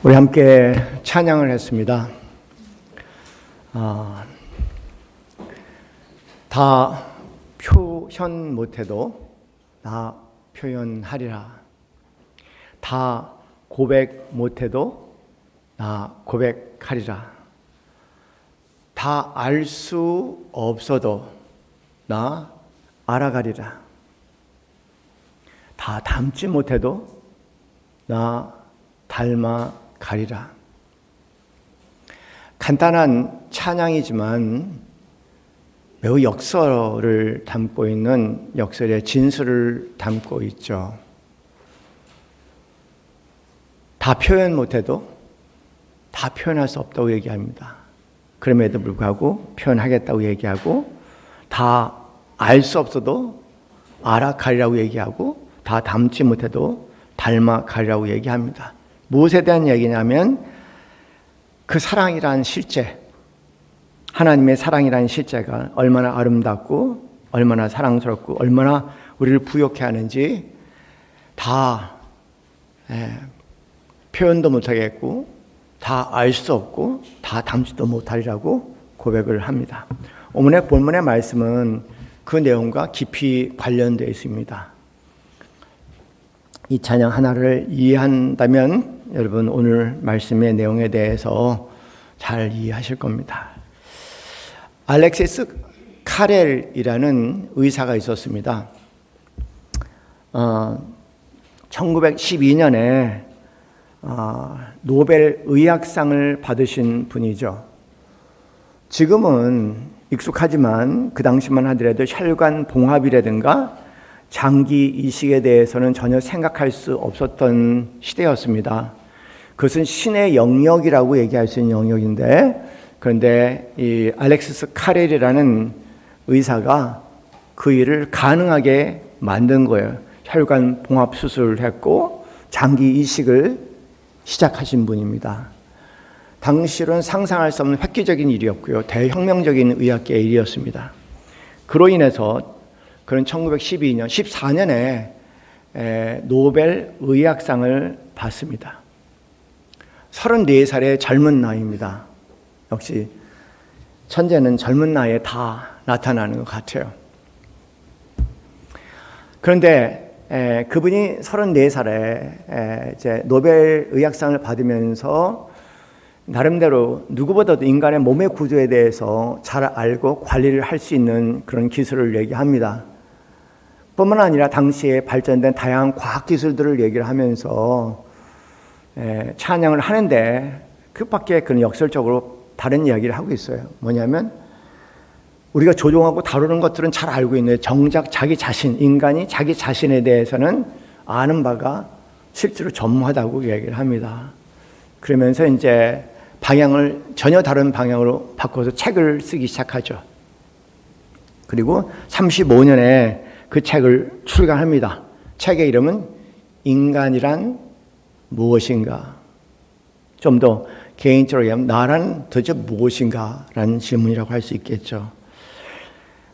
우리 함께 찬양을 했습니다. 다 표현 못해도 나 표현하리라. 다 고백 못해도 나 고백하리라. 다 알 수 없어도 나 알아가리라. 다 닮지 못해도 나 닮아가리라. 간단한 찬양이지만 매우 역설을 담고 있는 역설의 진수를 담고 있죠. 다 표현 못해도 다 표현할 수 없다고 얘기합니다. 그럼에도 불구하고 표현하겠다고 얘기하고, 다 알 수 없어도 알아가리라고 얘기하고, 다 닮지 못해도 닮아가리라고 얘기합니다. 무엇에 대한 얘기냐면 그 사랑이란 실제, 하나님의 사랑이란 실제가 얼마나 아름답고 얼마나 사랑스럽고 얼마나 우리를 부욕해 하는지 다 표현도 못하겠고 다 알 수 없고 다 담지도 못하리라고 고백을 합니다. 오늘의 본문의 말씀은 그 내용과 깊이 관련되어 있습니다. 이 찬양 하나를 이해한다면 여러분 오늘 말씀의 내용에 대해서 잘 이해하실 겁니다. 알렉시스 카렐이라는 의사가 있었습니다. 1912년에 노벨 의학상을 받으신 분이죠. 지금은 익숙하지만 그 당시만 하더라도 혈관 봉합이라든가 장기 이식에 대해서는 전혀 생각할 수 없었던 시대였습니다. 그것은 신의 영역이라고 얘기할 수 있는 영역인데, 그런데 이 알렉시스 카렐이라는 의사가 그 일을 가능하게 만든 거예요. 혈관 봉합 수술을 했고 장기 이식을 시작하신 분입니다. 당시로는 상상할 수 없는 획기적인 일이었고요. 대혁명적인 의학계의 일이었습니다. 그로 인해서 그는 1912년, 14년에 노벨 의학상을 받습니다. 34살의 젊은 나이입니다. 역시 천재는 젊은 나이에 다 나타나는 것 같아요. 그런데 그분이 34살에 이제 노벨 의학상을 받으면서 나름대로 누구보다도 인간의 몸의 구조에 대해서 잘 알고 관리를 할 수 있는 그런 기술을 얘기합니다. 뿐만 아니라 당시에 발전된 다양한 과학기술들을 얘기를 하면서 찬양을 하는데 그 밖에 그런 역설적으로 다른 이야기를 하고 있어요. 뭐냐면 우리가 조종하고 다루는 것들은 잘 알고 있는데 정작 자기 자신, 인간이 자기 자신에 대해서는 아는 바가 실제로 전무하다고 얘기를 합니다. 그러면서 이제 방향을 전혀 다른 방향으로 바꿔서 책을 쓰기 시작하죠. 그리고 35년에 그 책을 출간합니다. 책의 이름은 인간이란 무엇인가? 좀 더 개인적으로 얘기하면 나란 도대체 무엇인가? 라는 질문이라고 할 수 있겠죠.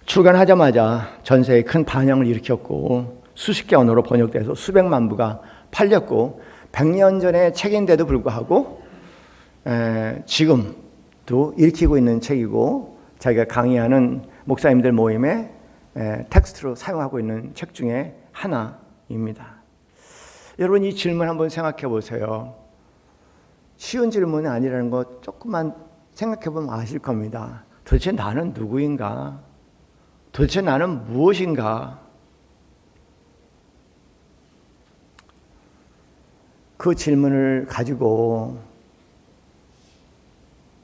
출간하자마자 전 세계에 큰 반향을 일으켰고 수십 개 언어로 번역돼서 수백만 부가 팔렸고 100년 전의 책인데도 불구하고 지금도 읽히고 있는 책이고 자기가 강의하는 목사님들 모임에 텍스트로 사용하고 있는 책 중에 하나입니다. 여러분 이 질문 한번 생각해 보세요. 쉬운 질문이 아니라는 거 조금만 생각해 보면 아실 겁니다. 도대체 나는 누구인가? 도대체 나는 무엇인가? 그 질문을 가지고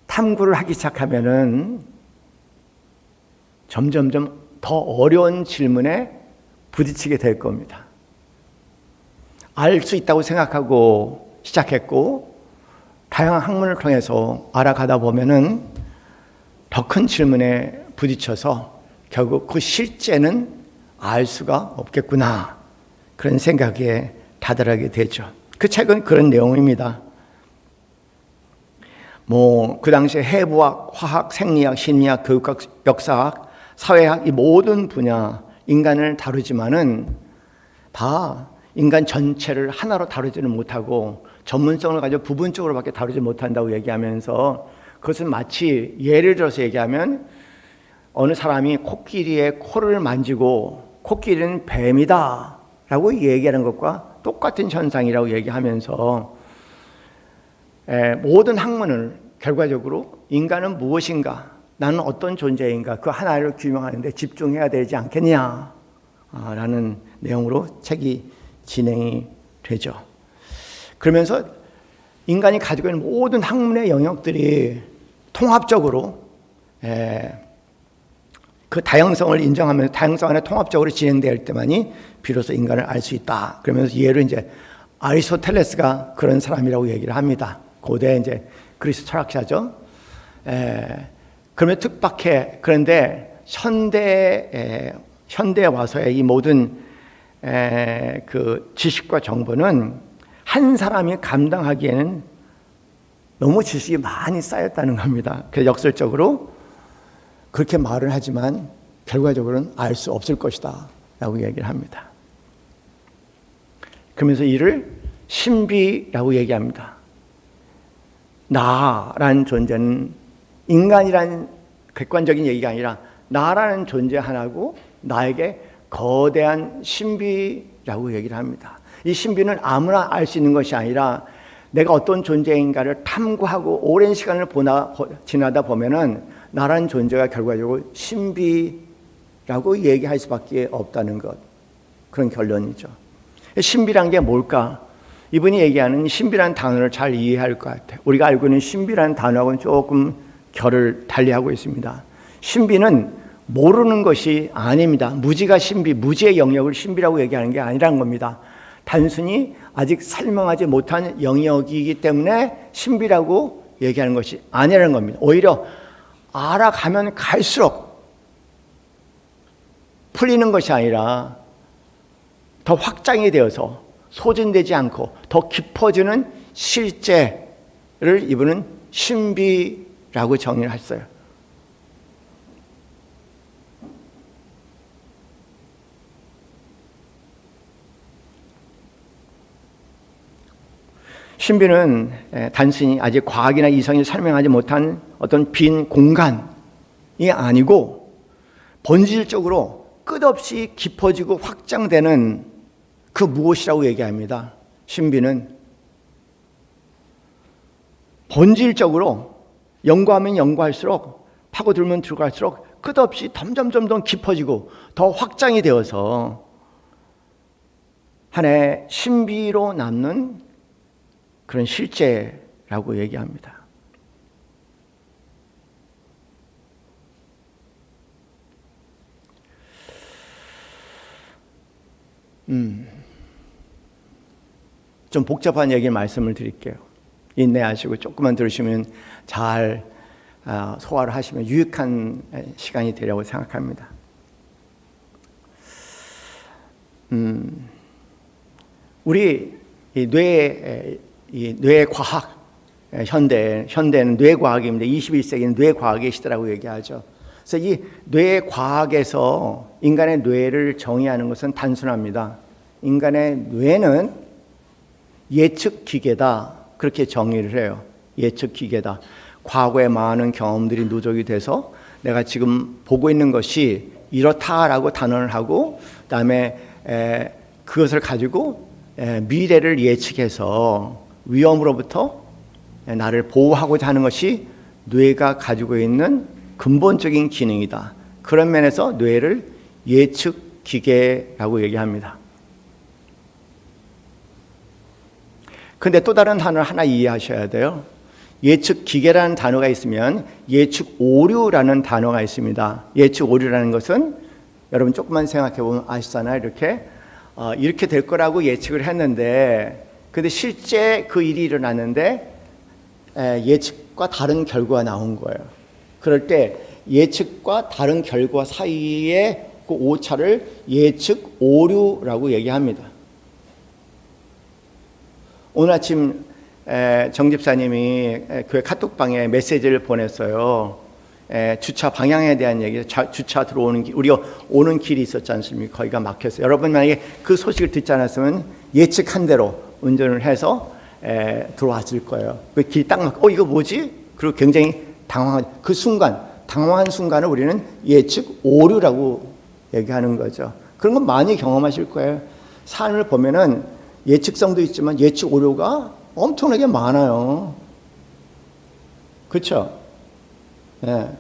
탐구를 하기 시작하면은 점점점 더 어려운 질문에 부딪히게 될 겁니다. 알 수 있다고 생각하고 시작했고 다양한 학문을 통해서 알아가다 보면은 더 큰 질문에 부딪혀서 결국 그 실제는 알 수가 없겠구나 그런 생각에 다다르게 되죠. 그 책은 그런 내용입니다. 그 당시에 해부학, 화학, 생리학, 심리학, 교육학, 역사학, 사회학 이 모든 분야 인간을 다루지만은 다 인간 전체를 하나로 다루지는 못하고 전문성을 가지고 부분적으로밖에 다루지 못한다고 얘기하면서, 그것은 마치 예를 들어서 얘기하면 어느 사람이 코끼리의 코를 만지고 코끼리는 뱀이다 라고 얘기하는 것과 똑같은 현상이라고 얘기하면서 모든 학문을 결과적으로 인간은 무엇인가, 나는 어떤 존재인가, 그 하나를 규명하는 데 집중해야 되지 않겠냐 라는 내용으로 책이 진행이 되죠. 그러면서 인간이 가지고 있는 모든 학문의 영역들이 통합적으로 그 다양성을 인정하면서 다양성 안에 통합적으로 진행될 때만이 비로소 인간을 알 수 있다. 그러면서 예를 이제 아리스토텔레스가 그런 사람이라고 얘기를 합니다. 고대 이제 그리스 철학자죠. 그러면 뜻밖해. 그런데 현대에 와서의 이 모든 그 지식과 정보는 한 사람이 감당하기에는 너무 지식이 많이 쌓였다는 겁니다. 그래서 역설적으로 그렇게 말을 하지만 결과적으로는 알 수 없을 것이다 라고 얘기를 합니다. 그러면서 이를 신비라고 얘기합니다. 나라는 존재는 인간이라는 객관적인 얘기가 아니라 나라는 존재 하나고 나에게 거대한 신비라고 얘기를 합니다. 이 신비는 아무나 알 수 있는 것이 아니라 내가 어떤 존재인가를 탐구하고 오랜 시간을 지나다 보면은 나라는 존재가 결과적으로 신비라고 얘기할 수밖에 없다는 것, 그런 결론이죠. 신비란 게 뭘까? 이분이 얘기하는 신비라는 단어를 잘 이해할 것 같아요. 우리가 알고 있는 신비라는 단어하고는 조금 결을 달리하고 있습니다. 신비는 모르는 것이 아닙니다. 무지가 신비, 무지의 영역을 신비라고 얘기하는 게 아니라는 겁니다. 단순히 아직 설명하지 못한 영역이기 때문에 신비라고 얘기하는 것이 아니라는 겁니다. 오히려 알아가면 갈수록 풀리는 것이 아니라 더 확장이 되어서 소진되지 않고 더 깊어지는 실제를 이분은 신비라고 정의를 했어요. 신비는 단순히 아직 과학이나 이성이 설명하지 못한 어떤 빈 공간이 아니고 본질적으로 끝없이 깊어지고 확장되는 그 무엇이라고 얘기합니다. 신비는 본질적으로 연구하면 연구할수록, 파고들면 들어갈수록 끝없이 점점 깊어지고 더 확장이 되어서 하나의 신비로 남는 그런 실제라고 얘기합니다. 좀 복잡한 얘기 말씀을 드릴게요. 인내하시고 조금만 들으시면 잘 소화를 하시면 유익한 시간이 되려고 생각합니다. 우리 뇌 과학, 현대는 뇌 과학입니다. 21세기는 뇌 과학의 시대라고 얘기하죠. 그래서 이 뇌 과학에서 인간의 뇌를 정의하는 것은 단순합니다. 인간의 뇌는 예측 기계다, 그렇게 정의를 해요. 예측 기계다. 과거의 많은 경험들이 누적이 돼서 내가 지금 보고 있는 것이 이렇다라고 단언을 하고, 그다음에 그것을 가지고 미래를 예측해서 위험으로부터 나를 보호하고자 하는 것이 뇌가 가지고 있는 근본적인 기능이다. 그런 면에서 뇌를 예측 기계라고 얘기합니다. 그런데 또 다른 단어를 하나 이해하셔야 돼요. 예측 기계라는 단어가 있으면 예측 오류라는 단어가 있습니다. 예측 오류라는 것은 여러분 조금만 생각해 보면 아시잖아요. 이렇게 될 거라고 예측을 했는데, 근데 실제 그 일이 일어났는데 예측과 다른 결과가 나온 거예요. 그럴 때 예측과 다른 결과 사이의 그 오차를 예측 오류라고 얘기합니다. 오늘 아침 정 집사님이 교회 카톡방에 메시지를 보냈어요. 주차 방향에 대한 얘기, 주차 들어오는 길, 우리가 오는 길이 있었지 않습니까? 거기가 막혔어요. 여러분 만약에 그 소식을 듣지 않았으면 예측한 대로 운전을 해서 들어왔을 거예요. 그 길 딱 막, 이거 뭐지? 그리고 굉장히 당황한 그 순간, 당황한 순간을 우리는 예측 오류라고 얘기하는 거죠. 그런 건 많이 경험하실 거예요. 삶을 보면은 예측성도 있지만 예측 오류가 엄청나게 많아요. 그렇죠? 네.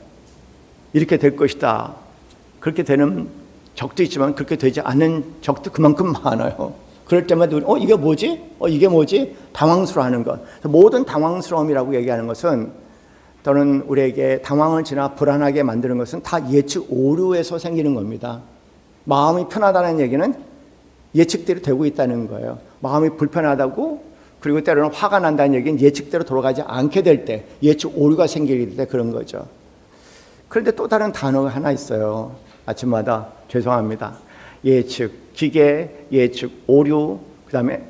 이렇게 될 것이다. 그렇게 되는 적도 있지만 그렇게 되지 않는 적도 그만큼 많아요. 그럴 때마다 우리, 이게 뭐지? 이게 뭐지? 당황스러워하는 것. 모든 당황스러움이라고 얘기하는 것은 또는 우리에게 당황을 지나 불안하게 만드는 것은 다 예측 오류에서 생기는 겁니다. 마음이 편하다는 얘기는 예측대로 되고 있다는 거예요. 마음이 불편하다고 그리고 때로는 화가 난다는 얘기는 예측대로 돌아가지 않게 될 때 예측 오류가 생길 때 그런 거죠. 그런데 또 다른 단어가 하나 있어요. 아침마다 죄송합니다. 예측, 기계, 예측, 오류, 그 다음에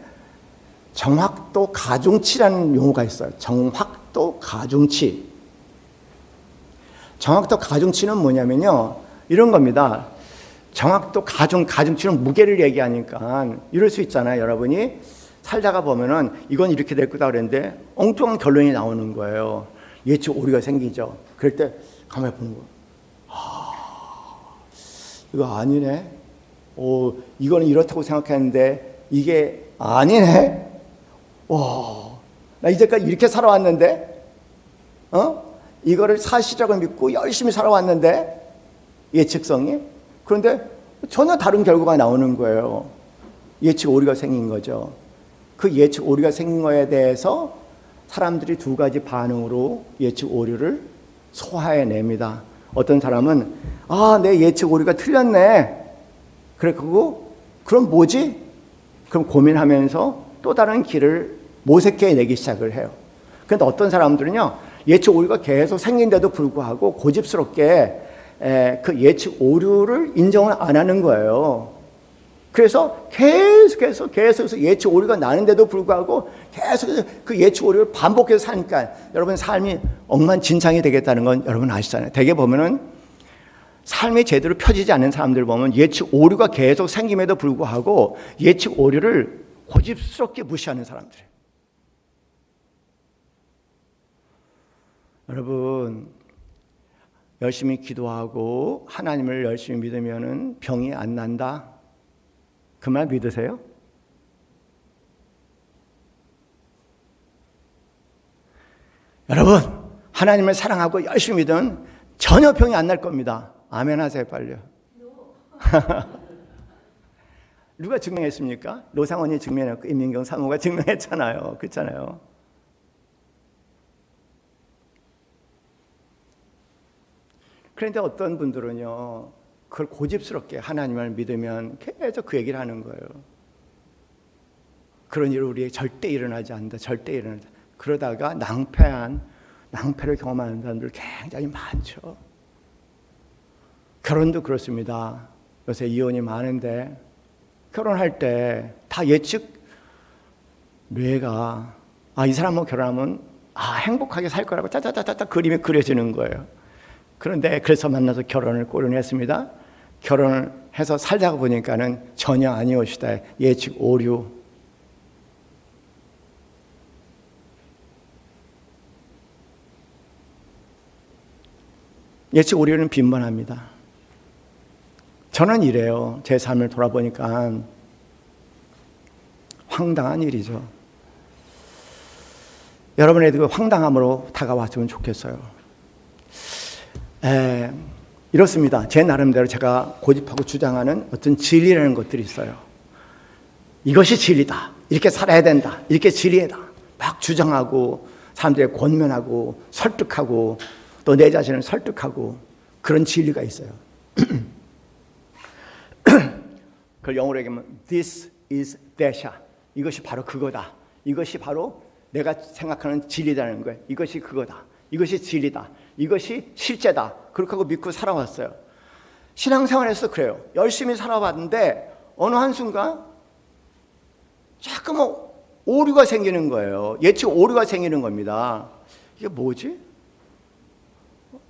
정확도 가중치라는 용어가 있어요. 정확도 가중치. 정확도 가중치는 뭐냐면요. 이런 겁니다. 정확도 가중치는 무게를 얘기하니까 이럴 수 있잖아요. 여러분이 살다가 보면은 이건 이렇게 될 거다 그랬는데 엉뚱한 결론이 나오는 거예요. 예측 오류가 생기죠. 그럴 때 가만히 보는 거예요. 이거 아니네. 이거는 이렇다고 생각했는데 이게 아니네. 나 이제까지 이렇게 살아왔는데, 이거를 사실이라고 믿고 열심히 살아왔는데 예측성이 그런데 전혀 다른 결과가 나오는 거예요. 예측 오류가 생긴 거죠. 그 예측 오류가 생긴 거에 대해서 사람들이 두 가지 반응으로 예측 오류를 소화해냅니다. 어떤 사람은 내 예측 오류가 틀렸네. 그리고 그럼 뭐지? 그럼 고민하면서 또 다른 길을 모색해내기 시작을 해요. 그런데 어떤 사람들은요. 예측 오류가 계속 생긴데도 불구하고 고집스럽게 그 예측 오류를 인정을 안 하는 거예요. 그래서 계속해서 예측 오류가 나는데도 불구하고 계속해서 그 예측 오류를 반복해서 사니까 여러분 삶이 엉망진창이 되겠다는 건 여러분 아시잖아요. 대개 보면은 삶이 제대로 펴지지 않는 사람들 보면 예측 오류가 계속 생김에도 불구하고 예측 오류를 고집스럽게 무시하는 사람들이에요. 여러분 열심히 기도하고 하나님을 열심히 믿으면은 병이 안 난다. 그 말 믿으세요? 여러분 하나님을 사랑하고 열심히 믿으면 전혀 병이 안 날 겁니다. 아멘 하세요 빨리요. 누가 증명했습니까? 노상원이 증명했고 임민경 사모가 증명했잖아요. 그렇잖아요. 그런데 어떤 분들은요 그걸 고집스럽게 하나님을 믿으면 계속 그 얘기를 하는 거예요. 그런 일은 우리에게 절대 일어나지 않는다. 절대 일어나지 않는다. 그러다가 낭패를 경험하는 사람들 굉장히 많죠. 결혼도 그렇습니다. 요새 이혼이 많은데 결혼할 때 다 예측 뇌가 이 사람하고 결혼하면 행복하게 살 거라고 짜자자자 그림이 그려지는 거예요. 그런데 그래서 만나서 결혼을 꼬려냈습니다. 결혼을 해서 살다가 보니까는 전혀 아니오시다. 예측 오류. 예측 오류는 빈번합니다. 저는 이래요. 제 삶을 돌아보니까 황당한 일이죠. 여러분에게 황당함으로 다가왔으면 좋겠어요. 이렇습니다. 제 나름대로 제가 고집하고 주장하는 어떤 진리라는 것들이 있어요. 이것이 진리다. 이렇게 살아야 된다. 이렇게 진리다. 막 주장하고 사람들에게 권면하고 설득하고 또 내 자신을 설득하고 그런 진리가 있어요. 그걸 영어로 얘기하면 This is that이야. 이것이 바로 그거다. 이것이 바로 내가 생각하는 진리라는 거예요. 이것이 그거다. 이것이 진리다. 이것이 실제다. 그렇게 하고 믿고 살아왔어요. 신앙생활에서 그래요. 열심히 살아봤는데 어느 한순간 자꾸 오류가 생기는 거예요. 예측 오류가 생기는 겁니다. 이게 뭐지?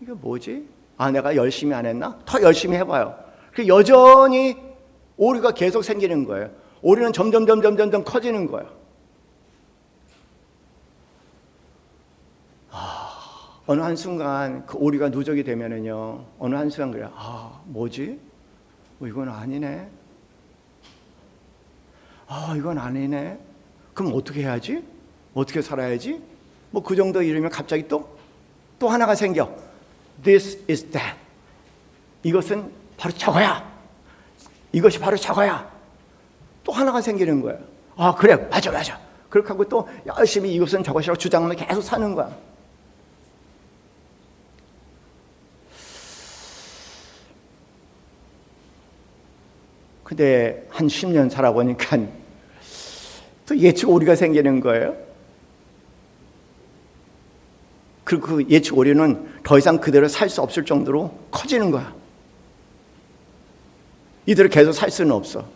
이게 뭐지? 내가 열심히 안 했나? 더 열심히 해봐요. 여전히 오류가 계속 생기는 거예요. 오류는 점점 커지는 거예요. 어느 한순간 그 오류가 누적이 되면은요, 어느 한순간 그래요. 뭐지? 이건 아니네. 이건 아니네. 그럼 어떻게 해야지? 어떻게 살아야지? 그 정도 이르면 갑자기 또 하나가 생겨. This is that. 이것은 바로 저거야. 이것이 바로 저거야. 또 하나가 생기는 거예요. 그래, 맞아. 그렇게 하고 또 열심히 이것은 저것이라고 주장하면서 계속 사는 거야. 근데 한 10년 살아보니까 또 예측 오류가 생기는 거예요. 그리고 그 예측 오류는 더 이상 그대로 살 수 없을 정도로 커지는 거야. 이대로 계속 살 수는 없어.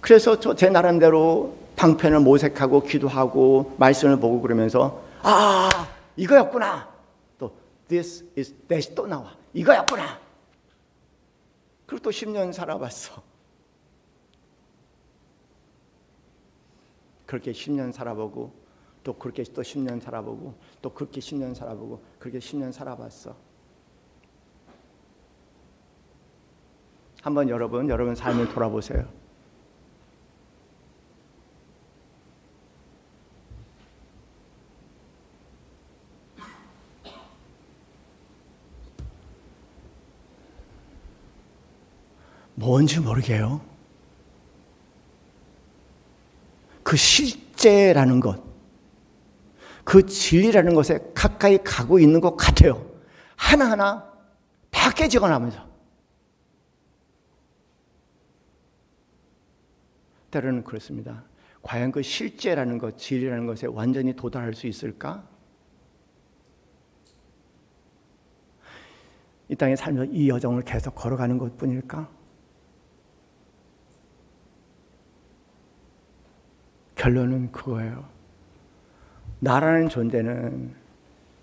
그래서 제 나름대로 방편을 모색하고 기도하고 말씀을 보고 그러면서 이거였구나. 또 this is that이 또 나와. 이거였구나. 그리고 또 10년 살아봤어. 그렇게 10년 살아보고 또 그렇게 또 10년 살아보고 또 그렇게 10년 살아보고 그렇게 10년 살아봤어. 한번 여러분 삶을 돌아보세요. 뭔지 모르게요. 그 실제라는 것, 그 진리라는 것에 가까이 가고 있는 것 같아요. 하나하나 다 깨지고 나면서. 때로는 그렇습니다. 과연 그 실제라는 것, 진리라는 것에 완전히 도달할 수 있을까? 이 땅에 살면서 이 여정을 계속 걸어가는 것뿐일까? 결론은 그거예요. 나라는 존재는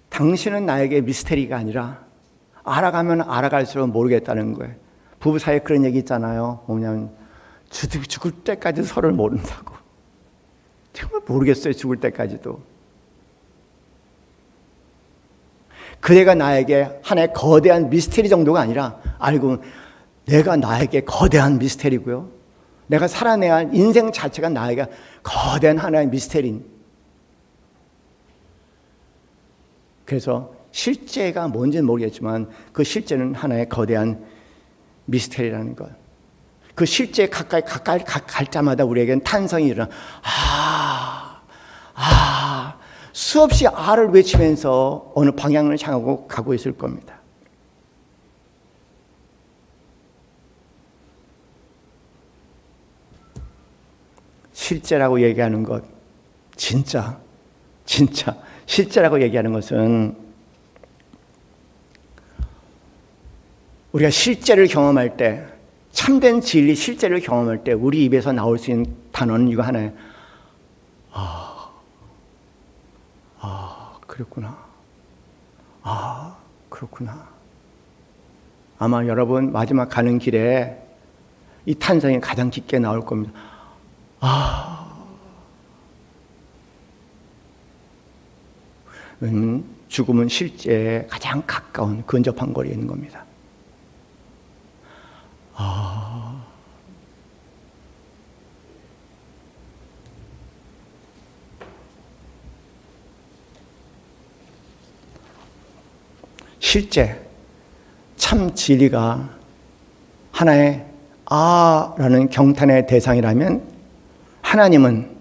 당신은 나에게 미스테리가 아니라 알아가면 알아갈수록 모르겠다는 거예요. 부부 사이에 그런 얘기 있잖아요. 뭐냐면 죽을 때까지 서로를 모른다고. 정말 모르겠어요. 죽을 때까지도. 그대가 나에게 하나의 거대한 미스테리 정도가 아니라 알고 내가 나에게 거대한 미스테리고요. 내가 살아내야 할 인생 자체가 나에게 거대한 하나의 미스테리인. 그래서 실제가 뭔지는 모르겠지만 그 실제는 하나의 거대한 미스테리라는 것. 그 실제에 가까이 갈 때마다 우리에게는 탄성이 일어나. 수없이 아를 외치면서 어느 방향을 향하고 가고 있을 겁니다. 실제라고 얘기하는 것, 진짜 실제라고 얘기하는 것은 우리가 실제를 경험할 때, 참된 진리 실제를 경험할 때 우리 입에서 나올 수 있는 단어는 이거 하나예요. 그렇구나. 아마 여러분 마지막 가는 길에 이 탄성이 가장 깊게 나올 겁니다. 죽음은 실제에 가장 가까운 근접한 거리에 있는 겁니다. 실제 참 진리가 하나의 라는 경탄의 대상이라면 하나님은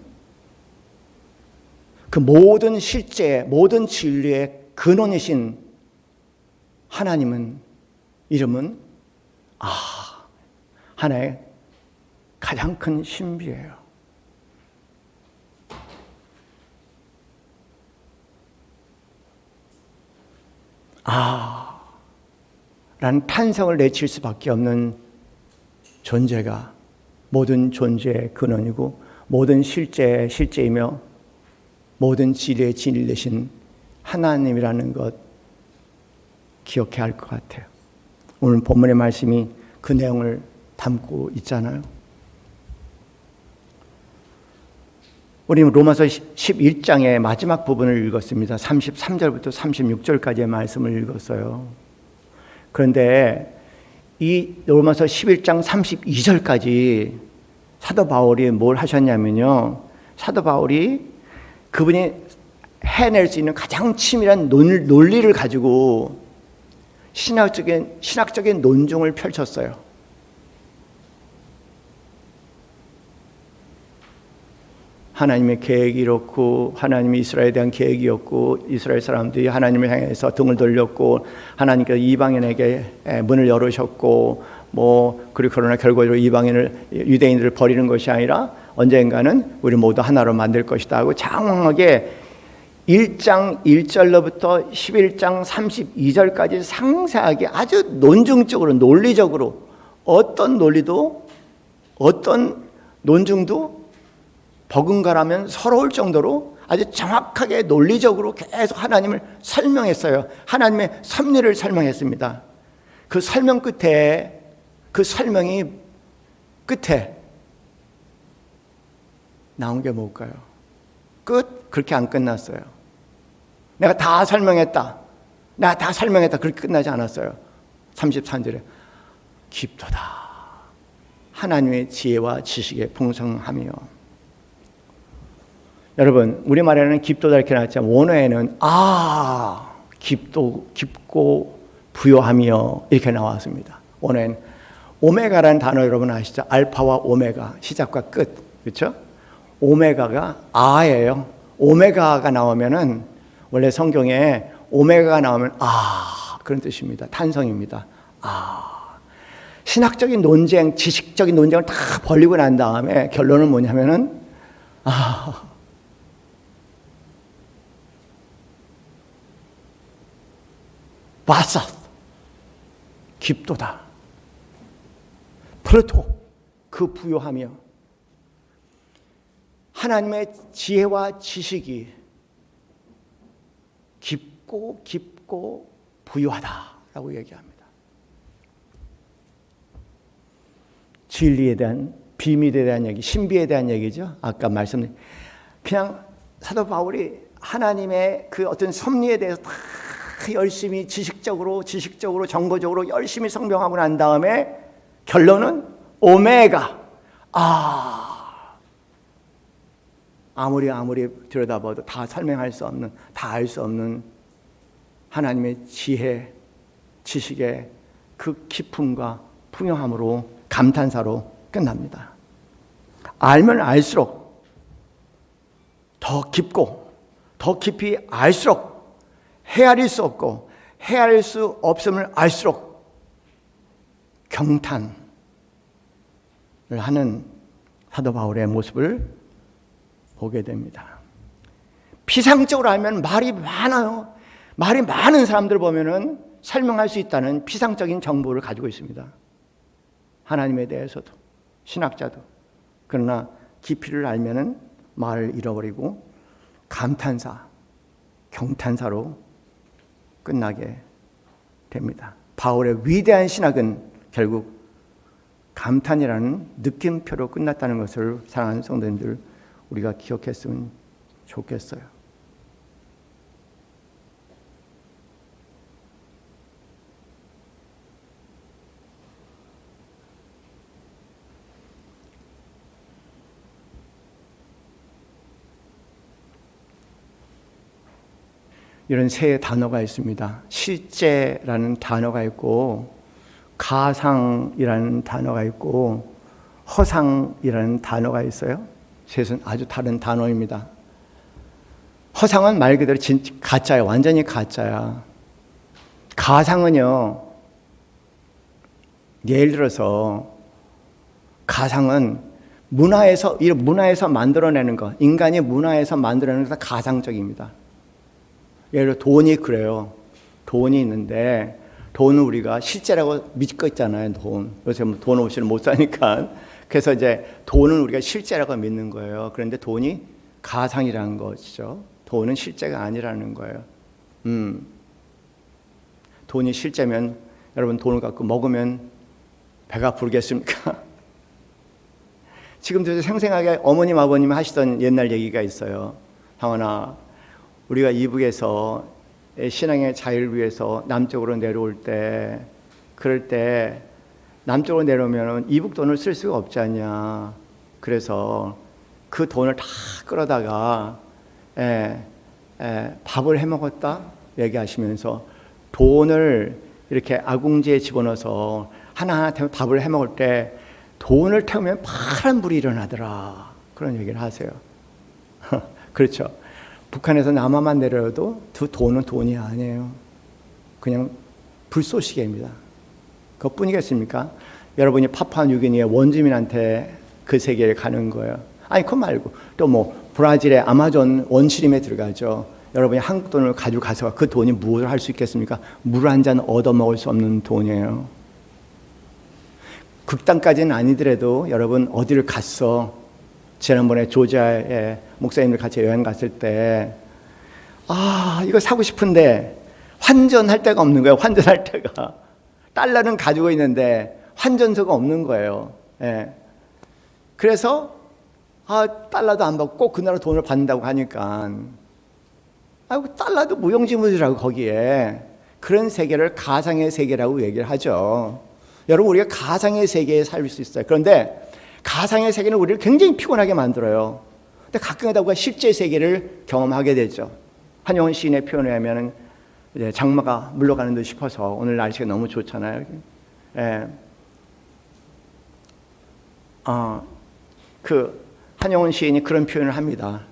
그 모든 실제, 모든 진리의 근원이신 하나님은 이름은 하나의 가장 큰 신비예요. 라는 탄성을 내칠 수밖에 없는 존재가 모든 존재의 근원이고 모든 실제의 실제이며 모든 진리의 진리 되신 하나님이라는 것 기억해야 할 것 같아요. 오늘 본문의 말씀이 그 내용을 담고 있잖아요. 우리는 로마서 11장의 마지막 부분을 읽었습니다. 33절부터 36절까지의 말씀을 읽었어요. 그런데 이 로마서 11장 32절까지 사도 바울이 뭘 하셨냐면요. 사도 바울이 그분이 해낼 수 있는 가장 치밀한 논리를 가지고 신학적인 논증을 펼쳤어요. 하나님의 계획이 이렇고 하나님이 이스라엘에 대한 계획이었고 이스라엘 사람들이 하나님을 향해서 등을 돌렸고 하나님께서 이방인에게 문을 열으셨고 그리고 그러나 결과적으로 유대인들을 버리는 것이 아니라 언젠가는 우리 모두 하나로 만들 것이다 하고 장황하게 1장 1절로부터 11장 32절까지 상세하게 아주 논증적으로 논리적으로 어떤 논증도 버금가라면 서러울 정도로 아주 정확하게 논리적으로 계속 하나님을 설명했어요. 하나님의 섭리를 설명했습니다. 그 설명이 끝에 나온 게 뭘까요? 그렇게 안 끝났어요. 내가 다 설명했다. 그렇게 끝나지 않았어요. 33절에 깊도다. 하나님의 지혜와 지식에 풍성하며. 여러분, 우리말에는 깊도다 이렇게 나왔지만 원어에는 깊고 부요하며 이렇게 나왔습니다. 원어에는 오메가라는 단어 여러분 아시죠? 알파와 오메가, 시작과 끝. 그렇죠? 오메가가 아예요. 오메가가 나오면은 원래 성경에 오메가가 나오면 그런 뜻입니다. 탄성입니다. 신학적인 논쟁, 지식적인 논쟁을 다 벌리고 난 다음에 결론은 뭐냐면은 바사 깊도다. 프로토 그 부요하며 하나님의 지혜와 지식이 깊고 부유하다라고 얘기합니다. 진리에 대한 비밀에 대한 얘기, 신비에 대한 얘기죠. 아까 말씀드린 그냥 사도 바울이 하나님의 그 어떤 섭리에 대해서 다 열심히 지식적으로 정보적으로 열심히 설명하고 난 다음에 결론은 오메가. 아무리 들여다봐도 다 설명할 수 없는, 다 알 수 없는 하나님의 지혜, 지식의 그 깊음과 풍요함으로 감탄사로 끝납니다. 알면 알수록 더 깊고 더 깊이 알수록 헤아릴 수 없고 헤아릴 수 없음을 알수록 경탄을 하는 사도 바울의 모습을 보게 됩니다. 피상적으로 알면 말이 많아요. 말이 많은 사람들 보면은 설명할 수 있다는 피상적인 정보를 가지고 있습니다. 하나님에 대해서도 신학자도. 그러나 깊이를 알면은 말을 잃어버리고 감탄사, 경탄사로 끝나게 됩니다. 바울의 위대한 신학은 결국 감탄이라는 느낌표로 끝났다는 것을 사랑하는 성도님들 우리가 기억했으면 좋겠어요. 이런 세 단어가 있습니다. 실제라는 단어가 있고 가상이라는 단어가 있고 허상이라는 단어가 있어요. 셋은 아주 다른 단어입니다. 허상은 말 그대로 가짜야. 완전히 가짜야. 가상은요, 예를 들어서 가상은 문화에서 만들어내는 것, 인간이 문화에서 만들어내는 것은 가상적입니다. 예를 들어 돈이 그래요. 돈이 있는데 돈은 우리가 실제라고 믿고 있잖아요. 요새 돈 없이는 못 사니까. 그래서 이제 돈은 우리가 실제라고 믿는 거예요. 그런데 돈이 가상이라는 것이죠. 돈은 실제가 아니라는 거예요. 돈이 실제면 여러분 돈을 갖고 먹으면 배가 부르겠습니까? 지금도 생생하게 어머님 아버님 하시던 옛날 얘기가 있어요. 형원아, 우리가 이북에서 신앙의 자유를 위해서 남쪽으로 내려올 때, 그럴 때 남쪽으로 내려오면 이북 돈을 쓸 수가 없지 않냐. 그래서 그 돈을 다 끌어다가 밥을 해먹었다 얘기하시면서 돈을 이렇게 아궁지에 집어넣어서 하나하나 밥을 해먹을 때 돈을 태우면 파란 불이 일어나더라. 그런 얘기를 하세요. 그렇죠. 북한에서 남한만 내려도 두 돈은 돈이 아니에요. 그냥 불쏘시개입니다. 그것뿐이겠습니까? 여러분이 파푸아뉴기니의 원주민한테 그 세계에 가는 거예요. 아니 그거 말고 또 뭐 브라질의 아마존 원시림에 들어가죠. 여러분이 한국 돈을 가지고 가서 그 돈이 무엇을 할 수 있겠습니까? 물 한 잔 얻어먹을 수 없는 돈이에요. 극단까지는 아니더라도 여러분 어디를 갔어? 지난번에 조지아에 목사님들 같이 여행 갔을 때 이거 사고 싶은데 환전할 데가 없는 거예요. 환전할 데가. 달러는 가지고 있는데 환전소가 없는 거예요. 그래서 달러도 안 받고 꼭 그 나라 돈을 받는다고 하니까 달러도 무용지물이라고 거기에. 그런 세계를 가상의 세계라고 얘기를 하죠. 여러분 우리가 가상의 세계에 살 수 있어요. 그런데 가상의 세계는 우리를 굉장히 피곤하게 만들어요. 근데 가끔가다 우리가 실제 세계를 경험하게 되죠. 한영원 시인의 표현에 하면은 장마가 물러가는 듯 싶어서 오늘 날씨가 너무 좋잖아요. 그 한영원 시인이 그런 표현을 합니다.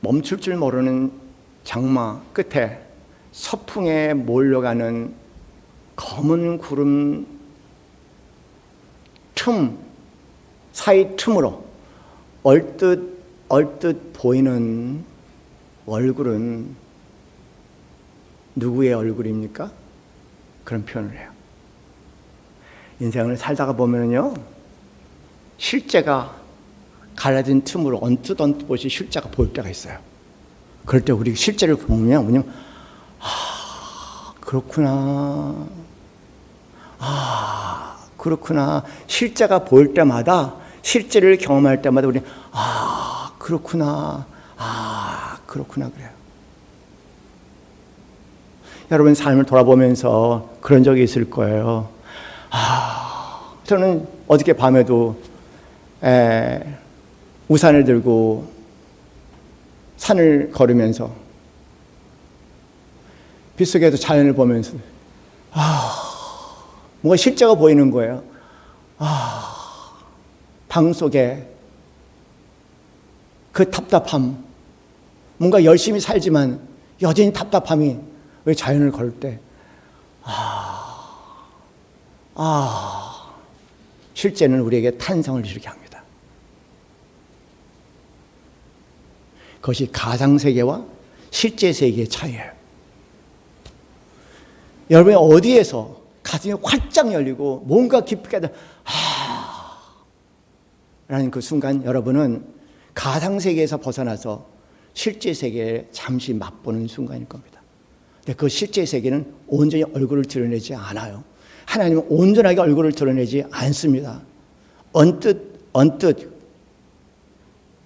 멈출 줄 모르는 장마 끝에 서풍에 몰려가는 검은 구름 틈 사이 틈으로 얼뜻 보이는 얼굴은 누구의 얼굴입니까? 그런 표현을 해요. 인생을 살다가 보면요, 실제가 갈라진 틈으로 언뜻 보시 실제가 보일 때가 있어요. 그럴 때 우리 실제를 보면 뭐냐면 그렇구나. 그렇구나. 실제가 보일 때마다 실제를 경험할 때마다 우리 그렇구나. 그렇구나 그래요. 여러분 삶을 돌아보면서 그런 적이 있을 거예요. 저는 어저께 밤에도 우산을 들고 산을 걸으면서 빗속에도 자연을 보면서 뭔가 실제가 보이는 거예요. 방 속에 그 답답함, 뭔가 열심히 살지만 여전히 답답함이 왜 자연을 걸을 때 실제는 우리에게 탄성을 이루게 합니다. 그것이 가상세계와 실제 세계의 차이예요. 여러분이 어디에서 가슴이 활짝 열리고 뭔가 깊게 라는 그 순간 여러분은 가상세계에서 벗어나서 실제 세계에 잠시 맛보는 순간일 겁니다. 근데 그 실제 세계는 온전히 얼굴을 드러내지 않아요. 하나님은 온전하게 얼굴을 드러내지 않습니다. 언뜻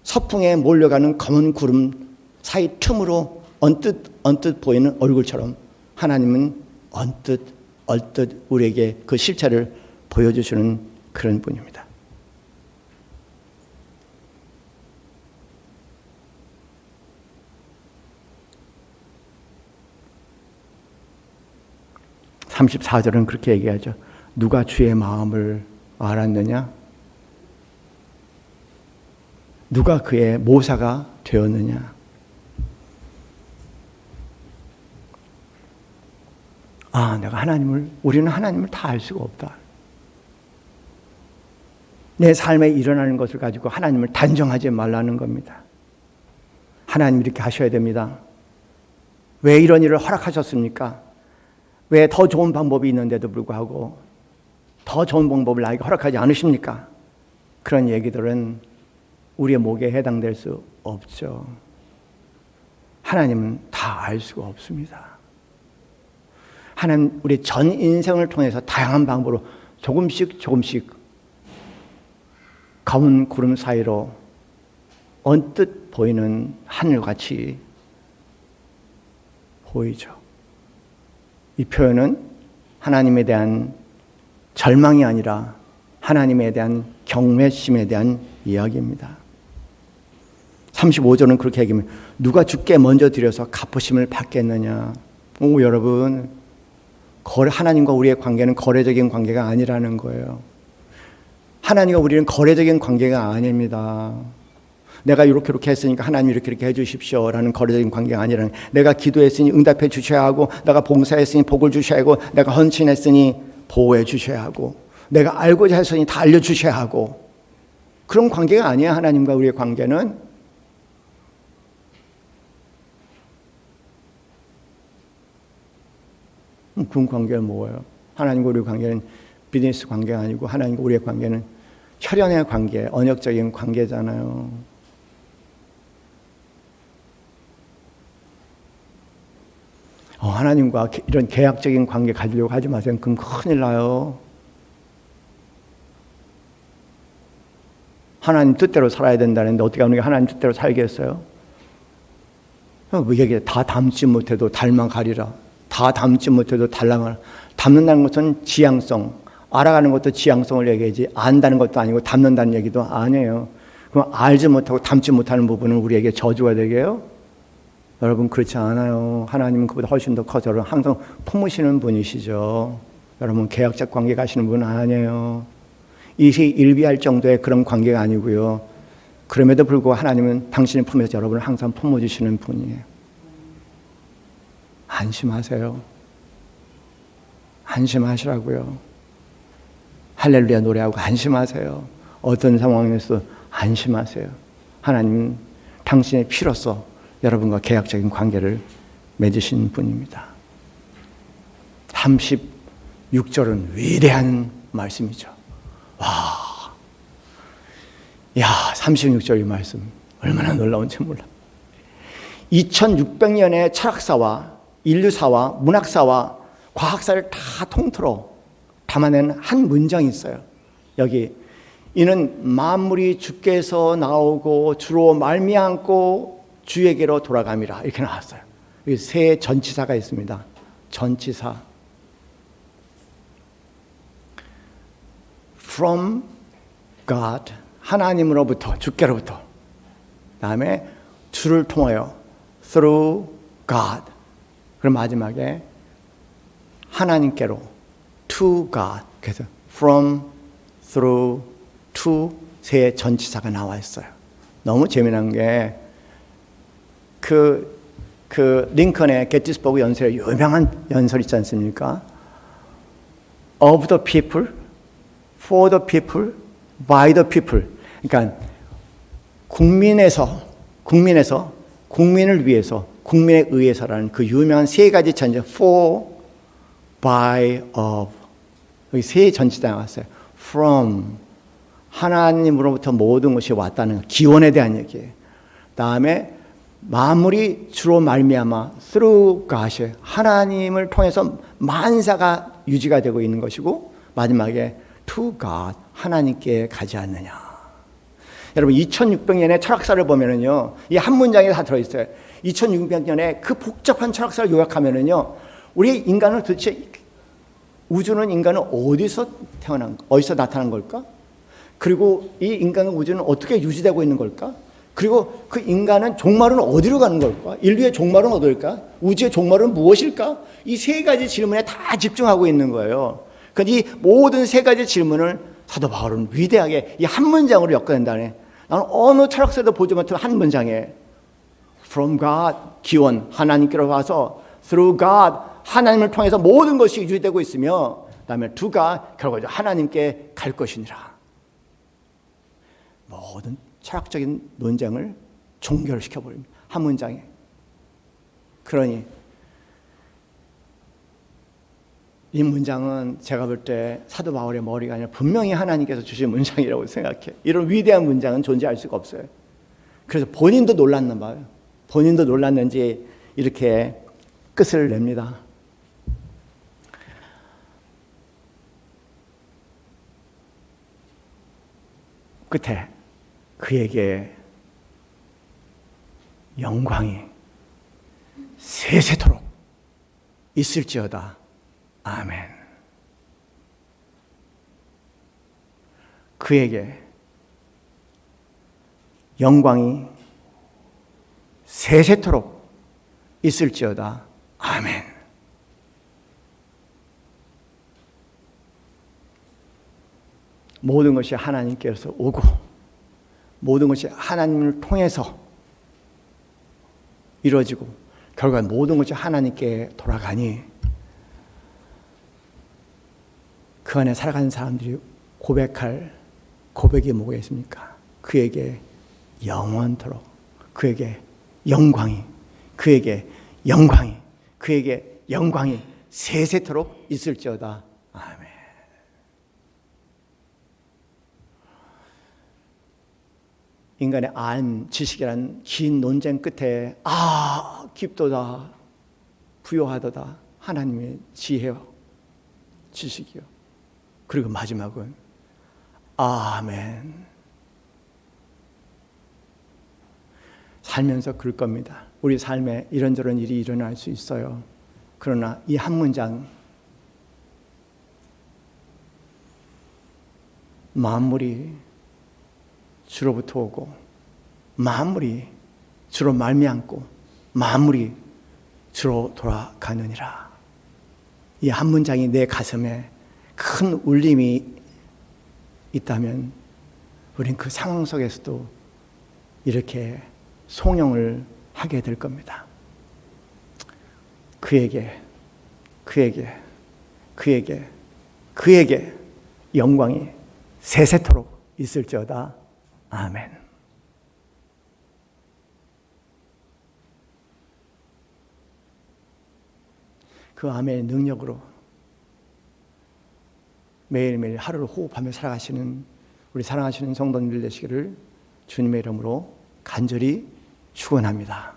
서풍에 몰려가는 검은 구름 사이 틈으로 언뜻 보이는 얼굴처럼 하나님은 얼뜻 우리에게 그 실체를 보여주시는 그런 분입니다. (34절은) 그렇게 얘기하죠. 누가 주의 마음을 알았느냐? 누가 그의 모사가 되었느냐? 우리는 하나님을 다 알 수가 없다. 내 삶에 일어나는 것을 가지고 하나님을 단정하지 말라는 겁니다. 하나님 이렇게 하셔야 됩니다. 왜 이런 일을 허락하셨습니까? 왜 더 좋은 방법이 있는데도 불구하고 더 좋은 방법을 나에게 허락하지 않으십니까? 그런 얘기들은 우리의 목에 해당될 수 없죠. 하나님은 다 알 수가 없습니다. 하나님 우리 전 인생을 통해서 다양한 방법으로 조금씩 검은 구름 사이로 언뜻 보이는 하늘같이 보이죠. 이 표현은 하나님에 대한 절망이 아니라 하나님에 대한 경외심에 대한 이야기입니다. 35절은 그렇게 얘기합니다. 누가 주께 먼저 드려서 갚으심을 받겠느냐. 여러분, 하나님과 우리의 관계는 거래적인 관계가 아니라는 거예요. 하나님과 우리는 거래적인 관계가 아닙니다. 내가 이렇게 했으니까 하나님 이렇게 해주십시오 라는 거래적인 관계가 아니라는 거예요. 내가 기도했으니 응답해 주셔야 하고, 내가 봉사했으니 복을 주셔야 하고, 내가 헌신했으니 보호해 주셔야 하고, 내가 알고자 했으니 다 알려주셔야 하고, 그런 관계가 아니에요. 하나님과 우리의 관계는. 그런 관계는 뭐예요? 하나님과 우리의 관계는 비즈니스 관계가 아니고 하나님과 우리의 관계는 혈연의 관계, 언약적인 관계잖아요. 하나님과 이런 계약적인 관계 가지려고 하지 마세요. 그럼 큰일 나요. 하나님 뜻대로 살아야 된다는데 어떻게 하나님 뜻대로 살겠어요? 얘기해. 다 닮지 못해도 닮아가리라. 다 닮지 못해도 닮아가리라. 닮는다는 것은 지향성, 알아가는 것도 지향성을 얘기하지 안다는 것도 아니고 닮는다는 얘기도 아니에요. 그럼 알지 못하고 닮지 못하는 부분은 우리에게 저주가 되게요? 여러분 그렇지 않아요. 하나님은 그보다 훨씬 더 커서 항상 품으시는 분이시죠. 여러분 계약적 관계 가시는 분은 아니에요. 일이 일비할 정도의 그런 관계가 아니고요. 그럼에도 불구하고 하나님은 당신의 품에서 여러분을 항상 품어주시는 분이에요. 안심하세요. 안심하시라고요. 할렐루야 노래하고 안심하세요. 어떤 상황에서 안심하세요. 하나님은 당신의 피로서 여러분과 계약적인 관계를 맺으신 분입니다. 36절은 위대한 말씀이죠. 야, 36절 이 말씀 얼마나 놀라운지 몰라. 2600년의 철학사와 인류사와 문학사와 과학사를 다 통틀어 담아낸 한 문장이 있어요. 여기 이는 만물이 주께서 나오고 주로 말미암고 주에게로 돌아감이라 이렇게 나왔어요. 여기 세 전치사가 있습니다. 전치사 from God 하나님으로부터 주께로부터 다음에 주를 통하여 through God 그럼 마지막에 하나님께로 to God 그래서 from through to 세 전치사가 나와 있어요. 너무 재미난 게 그 링컨의 게티스버그 연설의 유명한 연설 있지 않습니까? Of the people, for the people, by the people. 그러니까 국민에서 국민을 위해서 국민에 의해서라는 그 유명한 세 가지 전제 for, by, of 여기 세 전치사 나왔어요. From 하나님으로부터 모든 것이 왔다는 기원에 대한 얘기예요. 다음에 만물이 주로 말미암아 through God 하나님을 통해서 만사가 유지가 되고 있는 것이고 마지막에 to God 하나님께 가지 않느냐. 여러분 2600년의 철학사를 보면은요 이 한 문장에 다 들어있어요. 2600년의 그 복잡한 철학사를 요약하면은요 우리 인간은 도대체 우주는 인간은 어디서 나타난 걸까? 그리고 이 인간과 우주는 어떻게 유지되고 있는 걸까? 그리고 그 인간은 종말은 어디로 가는 걸까? 인류의 종말은 어딜까? 우주의 종말은 무엇일까? 이 세 가지 질문에 다 집중하고 있는 거예요. 그러니까 이 모든 세 가지 질문을 사도 바울은 위대하게 이 한 문장으로 엮어낸다네. 나는 어느 철학서도 보지 못한 한 문장에 From God, 기원, 하나님께로 와서 Through God, 하나님을 통해서 모든 것이 유지되고 있으며 그 다음에 To God, 결과적으로 하나님께 갈 것이니라. 모든 철학적인 논쟁을 종결시켜버립니다. 한 문장에. 그러니 이 문장은 제가 볼 때 사도 바울의 머리가 아니라 분명히 하나님께서 주신 문장이라고 생각해. 이런 위대한 문장은 존재할 수가 없어요. 그래서 본인도 놀랐나 봐요. 본인도 놀랐는지 이렇게 끝을 냅니다. 끝에 그에게 영광이 세세토록 있을지어다. 아멘. 그에게 영광이 세세토록 있을지어다. 아멘. 모든 것이 하나님께서 오고 모든 것이 하나님을 통해서 이루어지고 결과 모든 것이 하나님께 돌아가니 그 안에 살아가는 사람들이 고백할 고백이 뭐가 있습니까? 그에게 영원토록 그에게 영광이 그에게 영광이 그에게 영광이 세세토록 있을지어다. 아멘. 인간의 알 지식이란 긴 논쟁 끝에 깊도다 부요하도다 하나님의 지혜요 지식이요. 그리고 마지막은 아멘. 살면서 그럴 겁니다. 우리 삶에 이런저런 일이 일어날 수 있어요. 그러나 이 한 문장 만물이 주로부터 오고 만물이 주로 말미암고 만물이 주로 돌아가느니라. 이 한 문장이 내 가슴에 큰 울림이 있다면 우린 그 상황 속에서도 이렇게 송영을 하게 될 겁니다. 그에게 영광이 세세토록 있을지어다. 아멘. 그 아멘의 능력으로 매일매일 하루를 호흡하며 살아가시는 우리 사랑하시는 성도님들 되시기를 주님의 이름으로 간절히 축원합니다.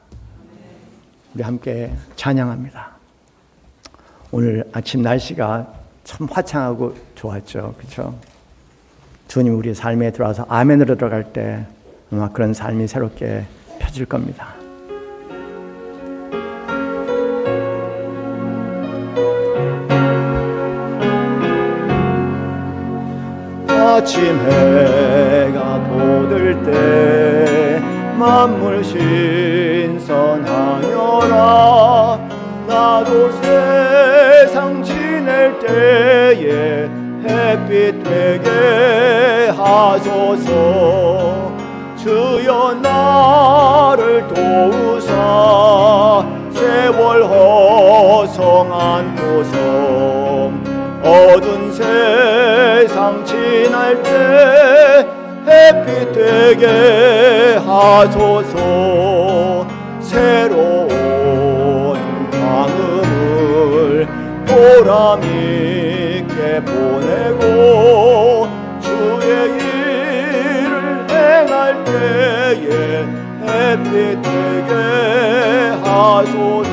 우리 함께 찬양합니다. 오늘 아침 날씨가 참 화창하고 좋았죠. 그렇죠? 주님 우리 삶에 들어와서 아멘으로 들어갈 때 아마 그런 삶이 새롭게 펴질 겁니다. 아침 해가 돋을 때 만물 신선하여라. 나도 세상 지낼 때에 햇빛 되게 하소서. 주여 나를 도우사 세월 허성한 고성 어두운 세상 지날 때 햇빛 되게 하소서. 새로운 방음을 보람있게 보내고 주의 일을 행할 때에 햇빛 되게 하소서.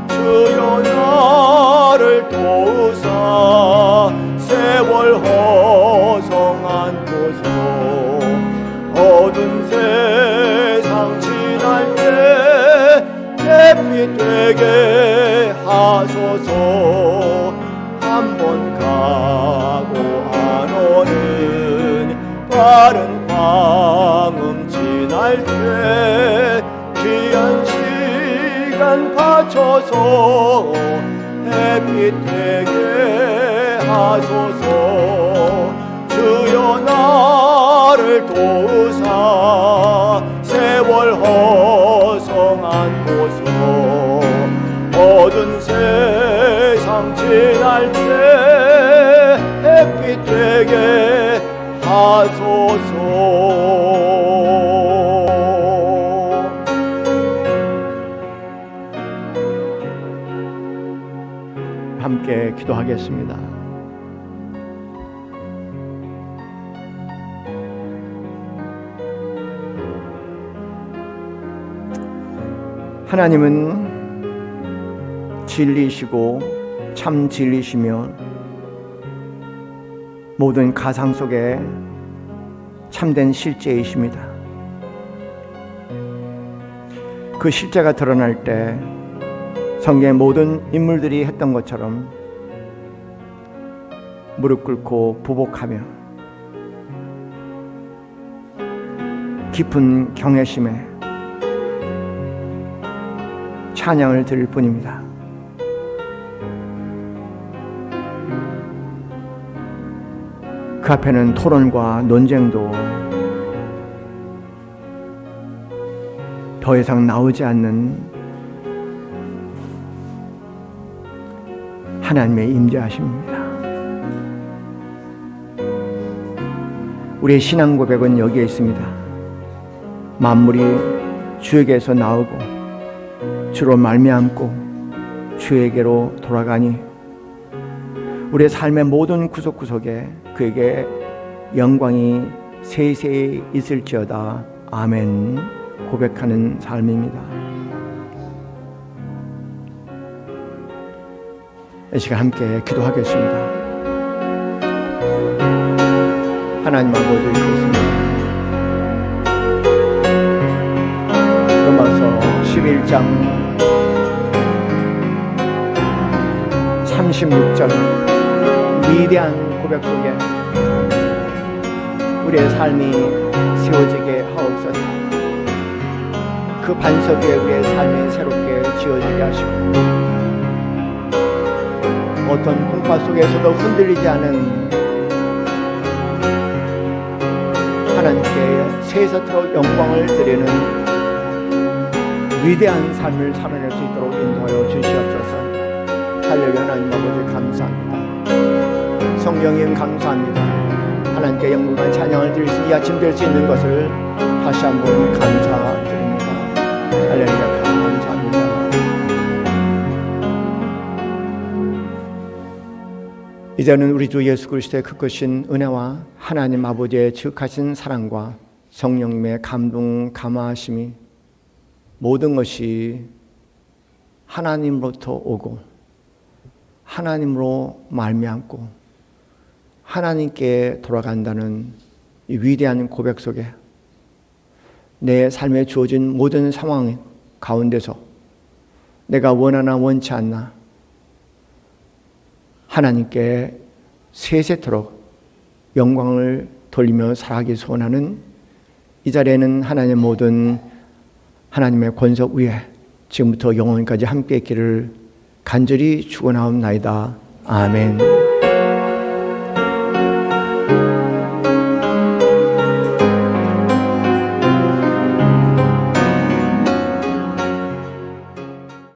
주여 나를 도우사 세월 허성한 고성 어두운 세상 지날 때 햇빛 되게 하소서. 한 번 가고 안 오는 빠른 광음 지날 때 귀한 시간 바쳐서 햇빛 되게 하소서. 주여 나를 도우사 세월 허성한 고성 어두운 세상 지날 때 햇빛 되게 하소서. 함께 기도하겠습니다. 하나님은 진리시고 참 진리시며 모든 가상 속에 참된 실제이십니다. 그 실제가 드러날 때 성경의 모든 인물들이 했던 것처럼 무릎 꿇고 부복하며 깊은 경외심에 찬양을 드릴 뿐입니다. 그 앞에는 토론과 논쟁도 더 이상 나오지 않는 하나님의 임재하심입니다. 우리의 신앙 고백은 여기에 있습니다. 만물이 주에게서 나오고 주로 말미암고 주에게로 돌아가니 우리의 삶의 모든 구석구석에 그에게 영광이 세세히 있을지어다. 아멘. 고백하는 삶입니다. 이 시간 함께 기도하겠습니다. 하나님 아버지 그렇습니다. 로마서 11장 36절 위대한 고백 속에 우리의 삶이 세워지게 하옵소서. 그 반석 위에 우리의 삶이 새롭게 지어지게 하시고 어떤 풍파 속에서도 흔들리지 않은 하나님께 세세토록 영광을 드리는 위대한 삶을 살아낼 수 있도록 인도하여 주시옵소서. 할렐루야. 하나님 아버지 감사합니다. 성령님 감사합니다. 하나님께 영광과 찬양을 드릴 수 이 아침 될 수 있는 것을 다시 한번 감사드립니다. 할렐루야. 감사합니다. 이제는 우리 주 예수 그리스도의 그 크신 은혜와 하나님 아버지의 지극하신 사랑과 성령님의 감동 감화하심이 모든 것이 하나님으로부터 오고 하나님으로 말미암고 하나님께 돌아간다는 이 위대한 고백 속에 내 삶에 주어진 모든 상황 가운데서 내가 원하나 원치 않나 하나님께 세세토록 영광을 돌리며 살아가기 소원하는 이 자리에는 하나님의 모든 하나님의 권석 위에 지금부터 영원까지 함께 있기를 간절히 축원하옵나이다. 아멘.